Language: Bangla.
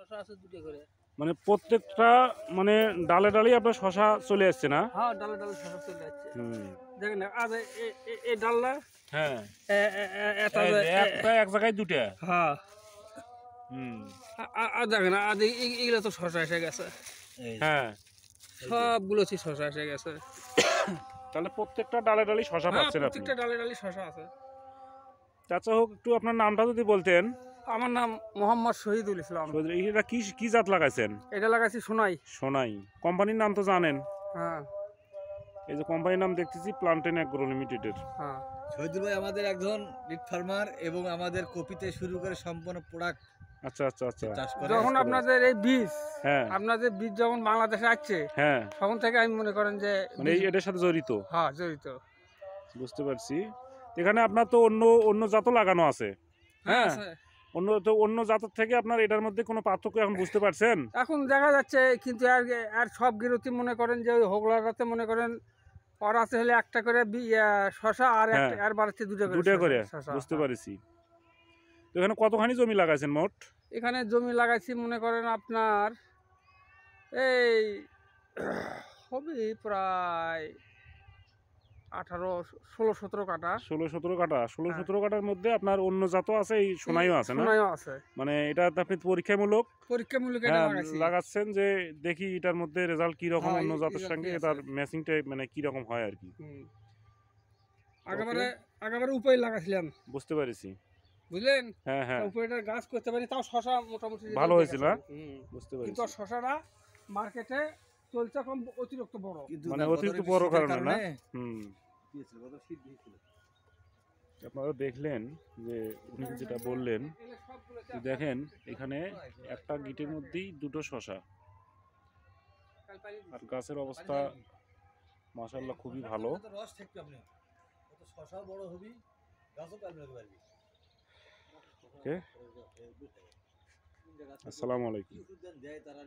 শশা আছে দুটো করে। মানে প্রত্যেকটা মানে ডালে ডালে আপনার শশা চলে আসছে না? হ্যাঁ, ডালে ডালে শশা চলে যাচ্ছে। হুম। দেখেন আজ এই ডালটা হ্যাঁ, এটা একটা এক জায়গায় দুটা। হ্যাঁ, হুম। দেখেন আজ এগুলো তো শশা এসে গেছে। হ্যাঁ, সবগুলো শশা এসে গেছে। তাহলে প্রত্যেকটা ডালে ডালে শশা হ্যাঁ, পাচ্ছেন আপনি। প্রত্যেকটা ডালে ডালে শশা আছে। চাচা হোক, একটু আপনার নামটা যদি বলতেন। আমার নাম মোহাম্মদ শহীদুল ইসলাম। এটা কি কি জাত লাগাইছেন? এটা লাগাইছি সোনাই। সোনাই। কোম্পানির নাম তো জানেন? হ্যাঁ, এই যে কোম্পানির নাম দেখতেছি প্লান্টেন অ্যাগ্রো লিমিটেডের। হ্যাঁ। শহীদুল ভাই আমাদের একজন লিড ফার্মার এবং আমাদের কপিতে শুরু করে সম্পূর্ণ প্রোডাক্ট আচ্ছা আচ্ছা আচ্ছা। চাষ করে। যখন আপনাদের এই বীজ, হ্যাঁ আপনাদের বীজ যখন বাংলাদেশে আসছে, হ্যাঁ, তখন থেকে আমি মনে করেন যে মানে এটার সাথে জড়িত। হ্যাঁ, জড়িত। বুঝতে পারছি। এখানে আপনার তো অন্য অন্য জাতও লাগানো আছে। হ্যাঁ, আছে। অন্য জাতের থেকে আপনার এটার মধ্যে কোনো পার্থক্য এখন বুঝতে পারছেন? এখন দেখা যাচ্ছে কিন্তু আর সব গিরতি মনে করেন যে ওই হোগলাটাতে মনে করেন ওর আছে হলে একটা করে শশা আর হ্যাঁ, আর বাড়াচ্ছে দুটা করে। শশা। বুঝতে পারছি। তো এখানে কতখানি জমি লাগাইছেন মোট? এখানে জমি লাগাইছি মনে করেন আপনার এই হবে প্রায় 16-17 কাঠা। 16-17 কাঠা। 16-17 হ্যাঁ। কাঠার মধ্যে আপনার অন্য জাতও আছে, এই সোনাইও আছে না? সোনাইও আছে। মানে এটা আপনি পরীক্ষামূলক পরীক্ষামূলক এটা লাগাইছি। লাগাচ্ছেন যে দেখি এটার মধ্যে রেজাল্ট কি রকম হ্যাঁ, অন্য এই জাতের result সঙ্গে কি এটার আছে। ম্যাচিংটা মানে কি রকম হয় আর কি। হুম। আগাবারে উপায় লাগাইছিলাম, বুঝতে পারছি। বুঝলেন? হ্যাঁ হ্যাঁ, উপরেটার গাছ করতে পারি, তাও শশা মোটামুটি ভালো result হয়েছিল, দেখেছে। হ্যাঁ? হুম। বুঝতে কিন্তু পারছি। শশাটা মার্কেটে চলছে কম, অতিরিক্ত বড়। কিন্তু মানে না, অতিরিক্ত বদরের বড় শীতের কারণে না? হুম। দিয়েছিল, বদর শীত দিয়েছিল। আপনারা দেখলেন যে উনি যেটা বললেন, এগুলো সবগুলো যে দেখেন এখানে একটা গিটের মধ্যেই দুটো শশা, আর গাছের অবস্থা মাশাআল্লাহ খুবই ভালো। কত রস থাকবে আপনি, কত শশা বড় হবি, গাছও পালন করতে পারবি। ওকে, আসসালামু আলাইকুম। দেয় তারা